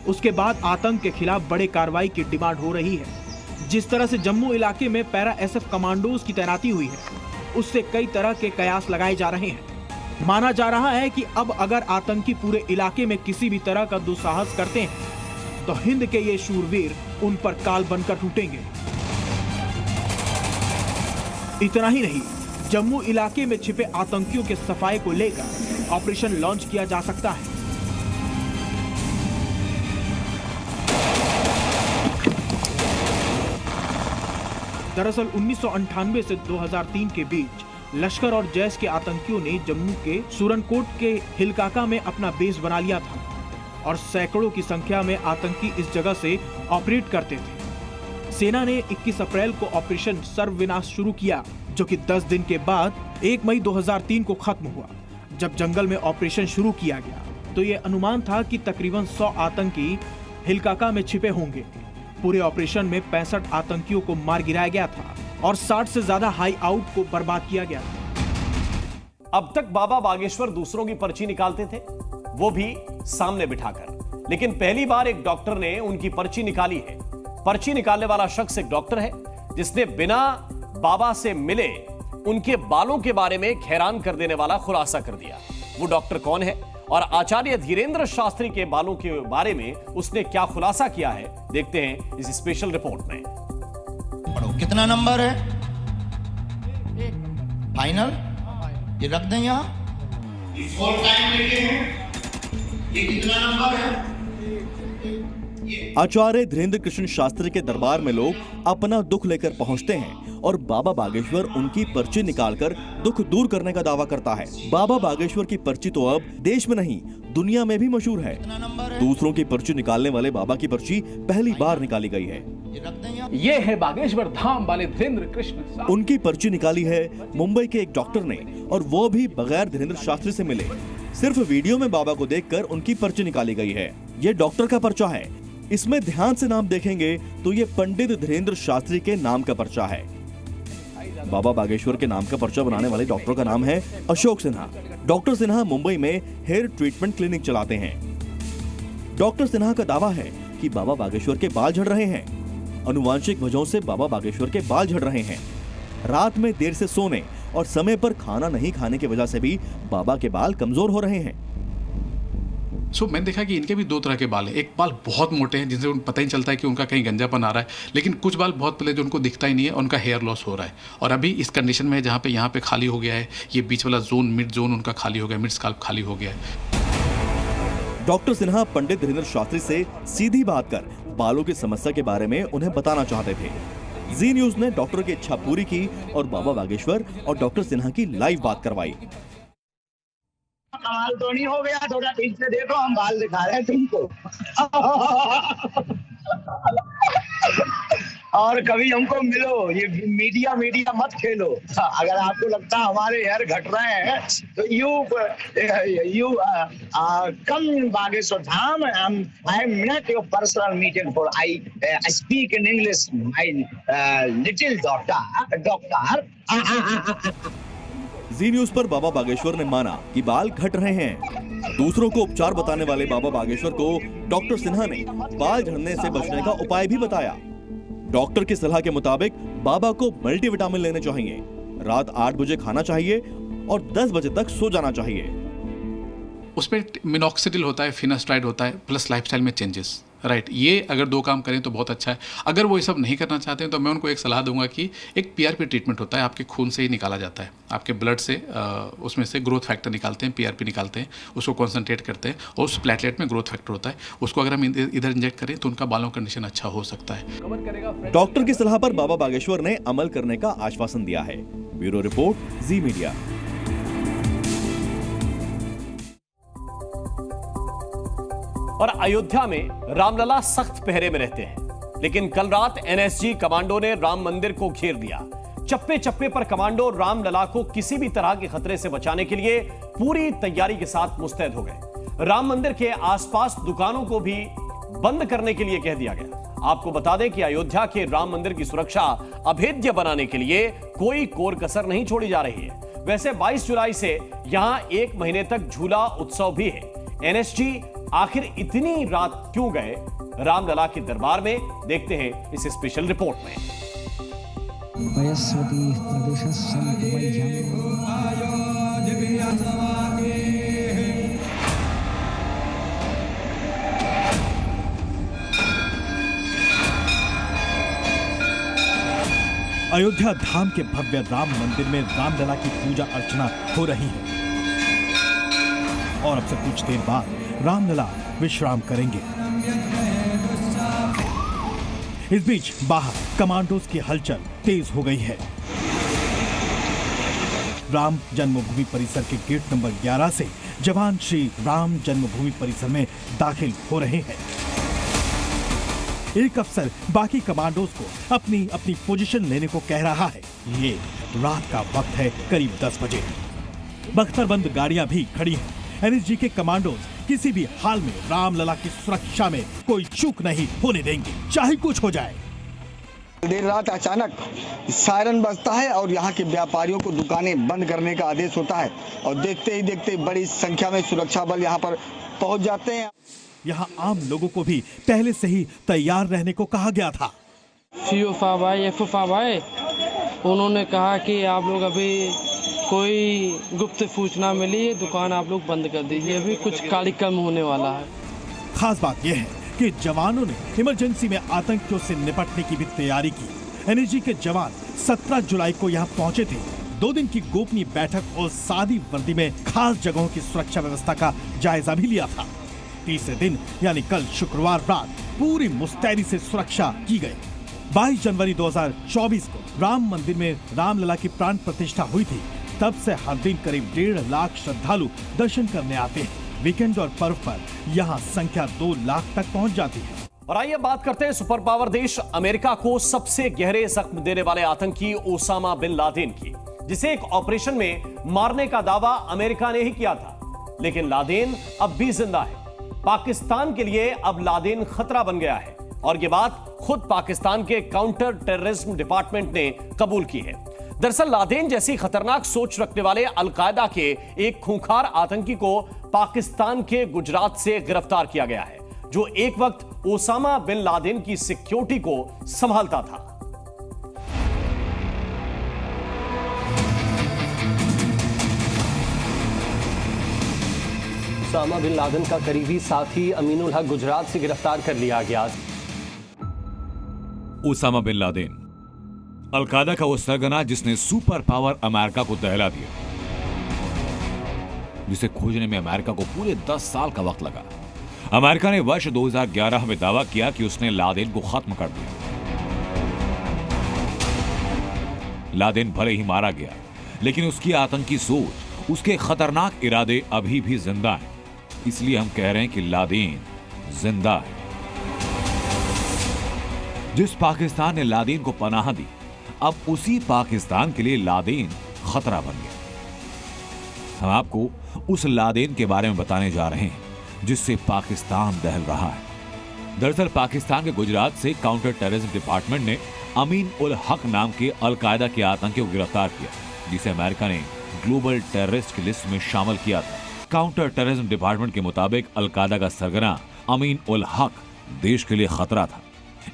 उसके बाद आतंक के खिलाफ बड़े कार्रवाई की डिमांड हो रही है। जिस तरह से जम्मू इलाके में पैरा एसएफ कमांडोज की तैनाती हुई है, उससे कई तरह के कयास लगाए जा रहे हैं। माना जा रहा है कि अब अगर आतंकी पूरे इलाके में किसी भी तरह का दुस्साहस करते हैं, तो हिंद के ये शूरवीर उन पर काल बनकर टूटेंगे। इतना ही नहीं, जम्मू इलाके में छिपे आतंकियों के सफाई को लेकर ऑपरेशन लॉन्च किया जा सकता है। दरअसल 1998 से 2003 के बीच लश्कर और जैश के आतंकियों ने जम्मू के सूरनकोट के हिलकाका में अपना बेस बना लिया था और सैकड़ों की संख्या में आतंकी इस जगह से ऑपरेट करते थे। सेना ने 21 अप्रैल को ऑपरेशन सर्वविनाश शुरू किया, जो कि 10 दिन के बाद 1 मई 2003 को खत्म हुआ। जब जंगल में ऑपरेशन शुरू किया गया तो ये अनुमान था कि तकरीबन 100 आतंकी हिलकाका में छिपे होंगे। पूरे ऑपरेशन में 65 आतंकियों को मार गिराया गया था और 60 से ज्यादा हाई आउट को बर्बाद किया गया था। अब तक बाबा बागेश्वर दूसरों की पर्ची निकालते थे, वो भी सामने बिठाकर, लेकिन पहली बार एक डॉक्टर ने उनकी पर्ची निकाली है। पर्ची निकालने वाला शख्स एक डॉक्टर है जिसने बिना बाबा से मिले उनके बालों के बारे में हैरान कर देने वाला खुलासा कर दिया। वो डॉक्टर कौन है और आचार्य धीरेन्द्र शास्त्री के बालों के बारे में उसने क्या खुलासा किया है, देखते हैं इस स्पेशल रिपोर्ट में। कितना नंबर है फाइनल? ये रख दें यहाँ। ये कितना नंबर है? आचार्य धीरेन्द्र कृष्ण शास्त्री के दरबार में लोग अपना दुख लेकर पहुंचते हैं और बाबा बागेश्वर उनकी पर्ची निकालकर दुख दूर करने का दावा करता है। बाबा बागेश्वर की पर्ची तो अब देश में नहीं दुनिया में भी मशहूर है। दूसरों की पर्ची निकालने वाले बाबा की पर्ची पहली बार निकाली गई है। ये है बागेश्वर धाम वाले धीरेन्द्र कृष्ण। उनकी पर्ची निकाली है मुंबई के एक डॉक्टर ने, और वो भी बगैर धीरेन्द्र शास्त्री से मिले। सिर्फ वीडियो में बाबा को देखकर उनकी पर्ची निकाली गई है। ये डॉक्टर का पर्चा है। इसमें ध्यान से नाम देखेंगे तो ये पंडित धीरेन्द्र शास्त्री के नाम का पर्चा है। बाबा बागेश्वर के नाम का पर्चा बनाने वाले डॉक्टर का नाम है अशोक सिन्हा। डॉक्टर सिन्हा मुंबई में हेयर ट्रीटमेंट क्लिनिक चलाते हैं। डॉक्टर सिन्हा का दावा है कि बाबा बागेश्वर के बाल झड़ रहे हैं। अनुवांशिक वजहों से बाबा बागेश्वर के बाल झड़ रहे हैं। रात में देर से सोने और समय पर खाना नहीं खाने की वजह से भी बाबा के बाल कमजोर हो रहे हैं। मैंने देखा कि इनके भी 2 तरह के बाल हैं। एक बाल बहुत मोटे हैं जिनसे उनको पता ही चलता है कि उनका कहीं गंजापन आ रहा है, लेकिन कुछ बाल बहुत पहले जो उनको दिखता ही नहीं है, उनका हेयर लॉस हो रहा है। और अभी इस कंडीशन में है जहाँ पे यहाँ पे खाली हो गया है, ये बीच वाला जोन, मिड जोन उनका खाली हो गया, मिड स्काल्प खाली हो गया है। डॉक्टर सिन्हा पंडित धीरेन्द्र शास्त्री से सीधी बात कर बालों की समस्या के बारे में उन्हें बताना चाहते थे। जी न्यूज ने डॉक्टर की इच्छा पूरी की और बाबा बागेश्वर और डॉक्टर सिन्हा की लाइव बात करवाई। कमाल तो नहीं हो गया? थोड़ा ठीक से देखो, हम बाल दिखा रहे हैं तुमको। और कभी हमको मिलो, ये मीडिया मत खेलो। अगर आपको लगता है हमारे हेयर घट रहे हैं तो you come Bageshwar Dham. I am not your personal meeting for I speak in English my little doctor. Zee news पर बाबा बागेश्वर ने माना कि बाल घट रहे हैं। दूसरों को उपचार बताने वाले बाबा बागेश्वर को डॉक्टर सिन्हा ने बाल झड़ने से बचने का उपाय भी बताया। डॉक्टर की सलाह के मुताबिक बाबा को मल्टीविटामिन लेने चाहिए, रात 8 बजे खाना चाहिए और 10 बजे तक सो जाना चाहिए। उसमें मिनॉक्सिडिल होता है, फिनास्ट्राइड होता है, प्लस लाइफस्टाइल में चेंजेस, राइट। ये अगर 2 काम करें तो बहुत अच्छा है। अगर वो ये सब नहीं करना चाहते हैं तो मैं उनको एक सलाह दूंगा कि एक PRP ट्रीटमेंट होता है, आपके खून से ही निकाला जाता है, आपके ब्लड से उसमें से ग्रोथ फैक्टर निकालते हैं, PRP निकालते हैं, उसको कॉन्सेंट्रेट करते हैं और उस प्लेटलेट में ग्रोथ फैक्टर होता है, उसको अगर हम इधर इंजेक्ट करें तो उनका बालों कंडीशन अच्छा हो सकता है। डॉक्टर की सलाह पर बाबा बागेश्वर ने अमल करने का आश्वासन दिया है। ब्यूरो रिपोर्ट, जी मीडिया। और अयोध्या में रामलला सख्त पहरे में रहते हैं, लेकिन कल रात NSG कमांडो ने राम मंदिर को घेर दिया। चप्पे चप्पे पर कमांडो रामलला को किसी भी तरह के खतरे से बचाने के लिए पूरी तैयारी के साथ मुस्तैद हो गए। राम मंदिर के आसपास दुकानों को भी बंद करने के लिए कह दिया गया। आपको बता दें कि अयोध्या के राम मंदिर की सुरक्षा अभेद्य बनाने के लिए कोई कोर कसर नहीं छोड़ी जा रही है। वैसे 22 जुलाई से यहां 1 महीने तक झूला उत्सव भी है। NSG आखिर इतनी रात क्यों गए रामलला के दरबार में, देखते हैं इस स्पेशल रिपोर्ट में। अयोध्या धाम के भव्य राम मंदिर में रामलला की पूजा अर्चना हो रही है और अब से कुछ देर बाद रामलला विश्राम करेंगे। इस बीच बाहर कमांडोज की हलचल तेज हो गई है। राम जन्मभूमि परिसर के गेट नंबर 11 से जवान श्री राम जन्मभूमि परिसर में दाखिल हो रहे हैं। एक अफसर बाकी कमांडोज को अपनी अपनी पोजीशन लेने को कह रहा है। ये रात का वक्त है, करीब 10 बजे। बख्तरबंद गाड़ियां भी खड़ी हैं। NSG के कमांडोज किसी भी हाल में रामलला की सुरक्षा में कोई चूक नहीं होने देंगे, चाहे कुछ हो जाए। देर रात अचानक सायरन बजता है और यहाँ के व्यापारियों को दुकानें बंद करने का आदेश होता है और देखते ही देखते बड़ी संख्या में सुरक्षा बल यहाँ पर पहुँच जाते हैं। यहाँ आम लोगों को भी पहले से ही तैयार रहने को कहा गया था। FFA भाई उन्होंने कहा कि आप लोग अभी कोई गुप्त सूचना मिली, दुकान आप लोग बंद कर दीजिए, अभी कुछ कार्यक्रम होने वाला है। खास बात यह है कि जवानों ने इमरजेंसी में आतंकियों से निपटने की भी तैयारी की। NSG के जवान 17 जुलाई को यहाँ पहुँचे थे। 2 दिन की गोपनीय बैठक और सादी वर्दी में खास जगहों की सुरक्षा व्यवस्था का जायजा भी लिया था। तीसरे दिन यानी कल शुक्रवार रात पूरी मुस्तैदी से सुरक्षा की गई। 22 जनवरी 2024 को राम मंदिर में रामलला की प्राण प्रतिष्ठा हुई थी। तब से हर दिन करीब 1.5 लाख श्रद्धालु दर्शन करने आते हैं। वीकेंड और पर्व पर यहाँ संख्या 2 लाख तक पहुँच जाती है। और आइए बात करते हैं सुपर पावर देश अमेरिका को सबसे गहरे जख्म देने वाले आतंकी ओसामा बिन लादेन की, जिसे एक ऑपरेशन में मारने का दावा अमेरिका ने ही किया था। लेकिन लादेन अब भी जिंदा है। पाकिस्तान के लिए अब लादेन खतरा बन गया है और ये बात खुद पाकिस्तान के काउंटर टेररिज्म डिपार्टमेंट ने कबूल की है। दरअसल लादेन जैसी खतरनाक सोच रखने वाले अलकायदा के एक खूंखार आतंकी को पाकिस्तान के गुजरात से गिरफ्तार किया गया है, जो एक वक्त ओसामा बिन लादेन की सिक्योरिटी को संभालता था। ओसामा बिन लादेन का करीबी साथी अमीनुल हक गुजरात से गिरफ्तार कर लिया गया। ओसामा बिन लादेन अलकायदा का वो सरगना जिसने सुपर पावर अमेरिका को दहला दिया, जिसे खोजने में अमेरिका को पूरे 10 साल का वक्त लगा। अमेरिका ने वर्ष 2011 में दावा किया कि उसने लादेन को खत्म कर दिया। लादेन भले ही मारा गया, लेकिन उसकी आतंकी सोच, उसके खतरनाक इरादे अभी भी जिंदा हैं। इसलिए हम कह रहे हैं कि लादेन जिंदा है। जिस पाकिस्तान ने लादेन को पनाह दी, अब उसी पाकिस्तान के लिए लादेन खतरा बन गया। हम आपको उस लादेन के बारे में बताने जा रहे हैं जिससे पाकिस्तान दहल रहा है। दरअसल पाकिस्तान के गुजरात से काउंटर टेररिज्म डिपार्टमेंट ने अमीन उल हक नाम के अलकायदा के आतंकी को गिरफ्तार किया, जिसे अमेरिका ने ग्लोबल टेररिस्ट की लिस्ट में शामिल किया था। काउंटर टेररिज्म डिपार्टमेंट के मुताबिक अलकायदा का सरगना अमीन उल हक देश के लिए खतरा था।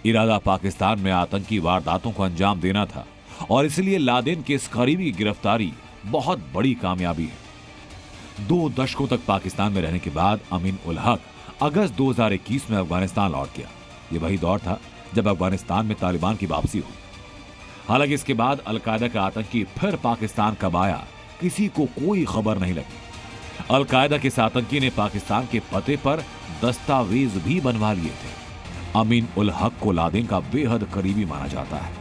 इरादा पाकिस्तान में आतंकी वारदातों को अंजाम देना था और इसलिए लादेन के इस करीबी की गिरफ्तारी बहुत बड़ी कामयाबी है। 2 दशकों तक पाकिस्तान में रहने के बाद अमीन उल हक अगस्त 2021 में अफगानिस्तान लौट गया। ये वही दौर था जब अफगानिस्तान में तालिबान की वापसी हुई। हालांकि इसके बाद अलकायदा का आतंकी फिर पाकिस्तान कब आया, किसी को कोई खबर नहीं लगी। अलकायदा के इस आतंकी ने पाकिस्तान के पते पर दस्तावेज भी बनवा लिए थे। अमीन उल हक को लादेन का बेहद करीबी माना जाता है।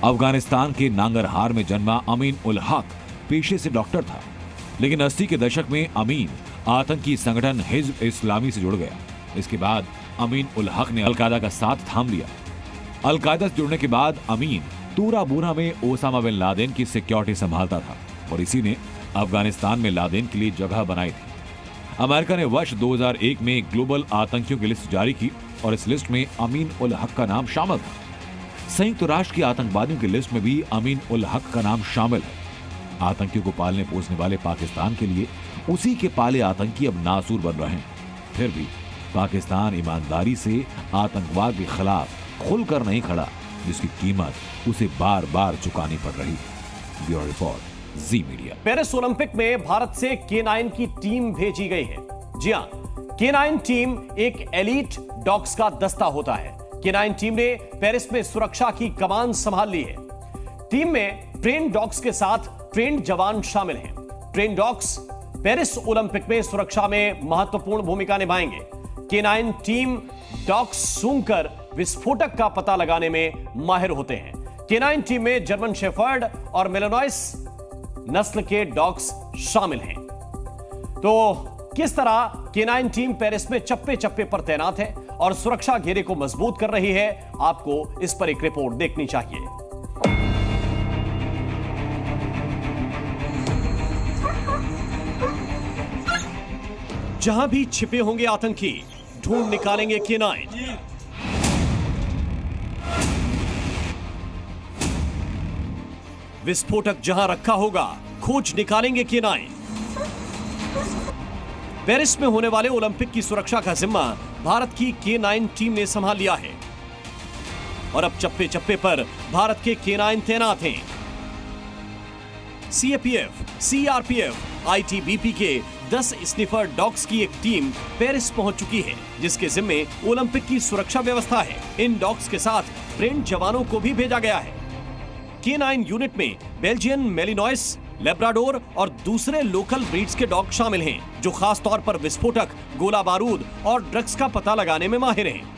अफगानिस्तान के नांगरहार में जन्मा अमीन उल हक पेशे से डॉक्टर था, लेकिन 80 के दशक में अमीन आतंकी संगठन हिज्ब इस्लामी से जुड़ गया। इसके बाद अमीन उल हक ने अलकायदा का साथ थाम लिया। अलकायदा से जुड़ने के बाद अमीन तूरा बूरा में ओसामा बिन लादेन की सिक्योरिटी संभालता था और इसी ने अफगानिस्तान में लादेन के लिए जगह बनाई थी। अमेरिका ने वर्ष 2001 में ग्लोबल आतंकियों की लिस्ट जारी की और इस लिस्ट में अमीन उल हक का नाम शामिल था। संयुक्त राष्ट्र की आतंकवादियों की लिस्ट में भी अमीन उल हक का नाम शामिल है। आतंकियों को पालने पोसने वाले पाकिस्तान के लिए उसी के पाले आतंकी अब नासूर बन रहे हैं। फिर भी पाकिस्तान ईमानदारी से आतंकवाद के खिलाफ खुलकर नहीं खड़ा, जिसकी कीमत उसे बार बार चुकानी पड़ रही है। ब्यूरो रिपोर्ट, जी मीडिया। पेरिस ओलंपिक में भारत से K9 की टीम भेजी गई है। जी हां, K9 टीम एक एलीट डॉग्स का दस्ता होता है। K9 टीम ने पेरिस में सुरक्षा की कमान संभाल ली है। टीम में ट्रेन डॉग्स के साथ ट्रेन जवान शामिल हैं। ट्रेन डॉग्स पेरिस ओलंपिक में सुरक्षा में महत्वपूर्ण भूमिका निभाएंगे। K9 टीम डॉग्स सूंघकर विस्फोटक का पता लगाने में माहिर होते हैं। K9 टीम में जर्मन शेफर्ड और मेलानोइस नस्ल के डॉग्स शामिल हैं। तो किस तरह K9 टीम पेरिस में चप्पे चप्पे पर तैनात है और सुरक्षा घेरे को मजबूत कर रही है, आपको इस पर एक रिपोर्ट देखनी चाहिए। जहां भी छिपे होंगे आतंकी, ढूंढ निकालेंगे K9। विस्फोटक जहां रखा होगा, खोज निकालेंगे K9। पेरिस में होने वाले ओलंपिक की सुरक्षा का जिम्मा भारत की K9 टीम ने संभाल लिया है और अब चप्पे चप्पे पर भारत के K9 तैनात हैं। CAPF, CRPF, ITBP के 10 स्निफर डॉग्स की एक टीम पेरिस पहुंच चुकी है, जिसके जिम्मे ओलंपिक की सुरक्षा व्यवस्था है। इन डॉग्स के साथ ट्रेंड जवानों को भी भेजा गया है। K9 यूनिट में बेल्जियन मेलिनोइस, लेब्राडोर और दूसरे लोकल ब्रीड्स के डॉग शामिल हैं, जो खास तौर पर विस्फोटक, गोला बारूद और ड्रग्स का पता लगाने में माहिर हैं।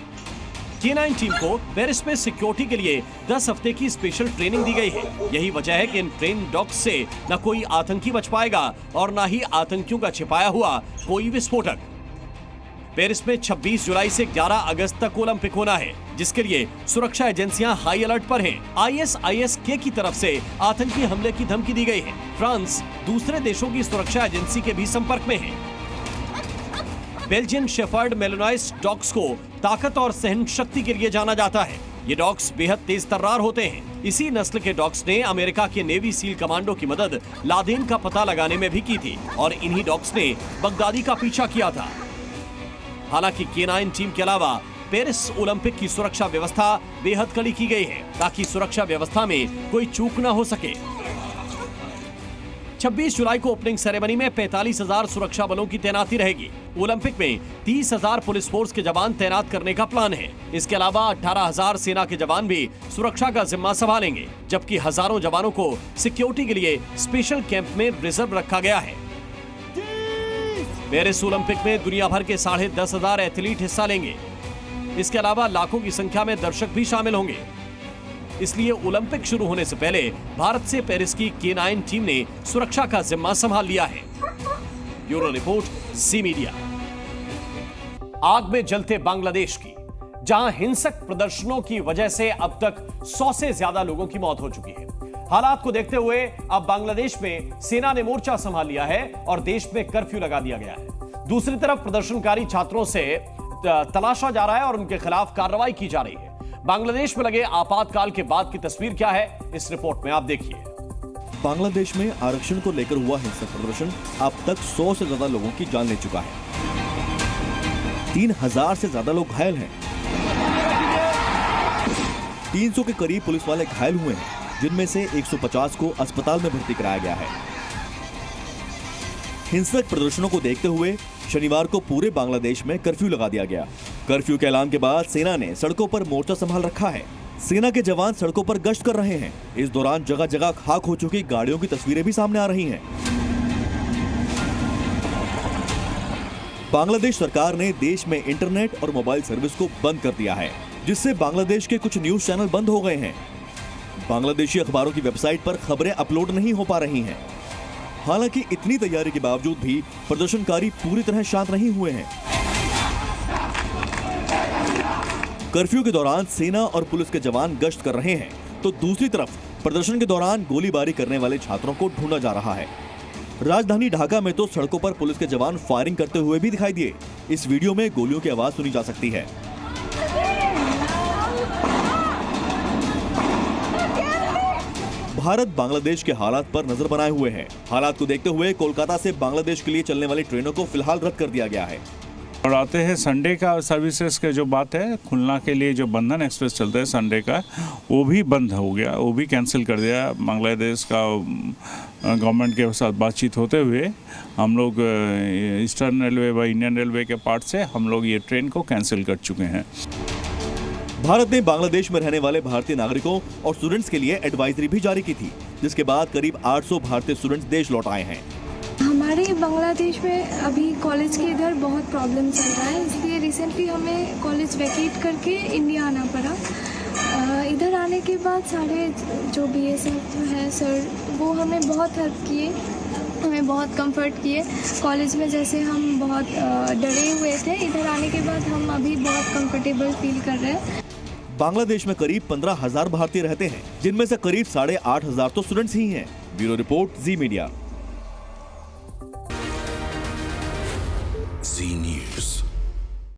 K9 टीम को पेरिस में सिक्योरिटी के लिए 10 हफ्ते की स्पेशल ट्रेनिंग दी गई है। यही वजह है कि इन ट्रेन डॉग्स से न कोई आतंकी बच पाएगा और न ही आतंकियों का छिपाया हुआ कोई विस्फोटक। पेरिस में 26 जुलाई से 11 अगस्त तक ओलंपिक होना है, जिसके लिए सुरक्षा एजेंसियां हाई अलर्ट पर हैं। ISIS-K की तरफ से आतंकी हमले की धमकी दी गई है। फ्रांस दूसरे देशों की सुरक्षा एजेंसी के भी संपर्क में है। बेल्जियन शेफर्ड मेलानोइस डॉग्स को ताकत और सहन शक्ति के लिए जाना जाता है। ये डॉग्स बेहद तेज तर्रार होते हैं। इसी नस्ल के डॉग्स ने अमेरिका के नेवी सील कमांडो की मदद लादेन का पता लगाने में भी की थी और इन्हीं डॉग्स ने बगदादी का पीछा किया था। हालांकि K9 टीम के अलावा पेरिस ओलंपिक की सुरक्षा व्यवस्था बेहद कड़ी की गई है, ताकि सुरक्षा व्यवस्था में कोई चूक न हो सके। 26 जुलाई को ओपनिंग सेरेमनी में 45,000 सुरक्षा बलों की तैनाती रहेगी। ओलंपिक में 30,000 पुलिस फोर्स के जवान तैनात करने का प्लान है। इसके अलावा 18,000 सेना के जवान भी सुरक्षा का जिम्मा संभालेंगे, जबकि हजारों जवानों को सिक्योरिटी के लिए स्पेशल कैंप में रिजर्व रखा गया है। पेरिस ओलंपिक में दुनिया भर के 10,500 एथलीट हिस्सा लेंगे। इसके अलावा लाखों की संख्या में दर्शक भी शामिल होंगे। इसलिए ओलंपिक शुरू होने से पहले भारत से पेरिस की K9 टीम ने सुरक्षा का जिम्मा संभाल लिया है। ब्यूरो रिपोर्ट, जी मीडिया। आग में जलते बांग्लादेश की जहां हिंसक प्रदर्शनों की वजह से अब तक 100 से ज्यादा लोगों की मौत हो चुकी है। हालात को देखते हुए अब बांग्लादेश में सेना ने मोर्चा संभाल लिया है और देश में कर्फ्यू लगा दिया गया है। दूसरी तरफ प्रदर्शनकारी छात्रों से तलाशा जा रहा है और उनके खिलाफ कार्रवाई की जा रही है। बांग्लादेश में लगे आपातकाल के बाद की तस्वीर क्या है, इस रिपोर्ट में आप देखिए। बांग्लादेश में आरक्षण को लेकर हुआ हिंसक प्रदर्शन अब तक 100 से ज्यादा लोगों की जान ले चुका है। 3000 से ज्यादा लोग घायल हैं। 300 के करीब पुलिस वाले घायल हुए हैं, जिनमें से 150 को अस्पताल में भर्ती कराया गया है। हिंसक प्रदर्शनों को देखते हुए शनिवार को पूरे बांग्लादेश में कर्फ्यू लगा दिया गया। कर्फ्यू के ऐलान के बाद सेना ने सड़कों पर मोर्चा संभाल रखा है। सेना के जवान सड़कों पर गश्त कर रहे हैं। इस दौरान जगह जगह खाक हो चुकी गाड़ियों की तस्वीरें भी सामने आ रही हैं। बांग्लादेश सरकार ने देश में इंटरनेट और मोबाइल सर्विस को बंद कर दिया है, जिससे बांग्लादेश के कुछ न्यूज चैनल बंद हो गए हैं। बांग्लादेशी अखबारों की वेबसाइट पर खबरें अपलोड नहीं हो पा रही हैं। हालांकि इतनी तैयारी के बावजूद भी प्रदर्शनकारी पूरी तरह शांत नहीं हुए हैं। कर्फ्यू के दौरान सेना और पुलिस के जवान गश्त कर रहे हैं, तो दूसरी तरफ प्रदर्शन के दौरान गोलीबारी करने वाले छात्रों को ढूंढा जा रहा है। राजधानी ढाका में तो सड़कों पर पुलिस के जवान फायरिंग करते हुए भी दिखाई दिए। इस वीडियो में गोलियों की आवाज सुनी जा सकती है। भारत बांग्लादेश के हालात पर नजर बनाए हुए है। हालात को देखते हुए कोलकाता से बांग्लादेश के लिए चलने वाली ट्रेनों को फिलहाल रद्द कर दिया गया है। और आते हैं संडे का सर्विसेज के जो बात है, खुलना के लिए जो बंधन एक्सप्रेस चलता है संडे का, वो भी बंद हो गया, वो भी कैंसिल कर दिया। बांग्लादेश का गवर्नमेंट के साथ बातचीत होते हुए हम लोग ईस्टर्न रेलवे व इंडियन रेलवे के पार्ट से हम लोग ये ट्रेन को कैंसिल कर चुके हैं। भारत ने बांग्लादेश में रहने वाले भारतीय नागरिकों और स्टूडेंट्स के लिए एडवाइजरी भी जारी की थी, जिसके बाद करीब 800 भारतीय स्टूडेंट्स देश लौट आए हैं। हमारे बांग्लादेश में अभी कॉलेज के इधर बहुत प्रॉब्लम चल रहा है, इसलिए रिसेंटली हमें कॉलेज वैकेट करके इंडिया आना पड़ा। इधर आने के बाद सारे जो BSF है सर, वो हमें बहुत हेल्प किए, हमें बहुत कंफर्ट किए। कॉलेज में जैसे हम बहुत डरे हुए थे, इधर आने के बाद हम अभी बहुत कंफर्टेबल फील कर रहे हैं। बांग्लादेश में करीब 15,000 भारतीय रहते हैं, जिनमें से करीब 8,500 तो स्टूडेंट्स ही हैं। ब्यूरो रिपोर्ट, जी मीडिया।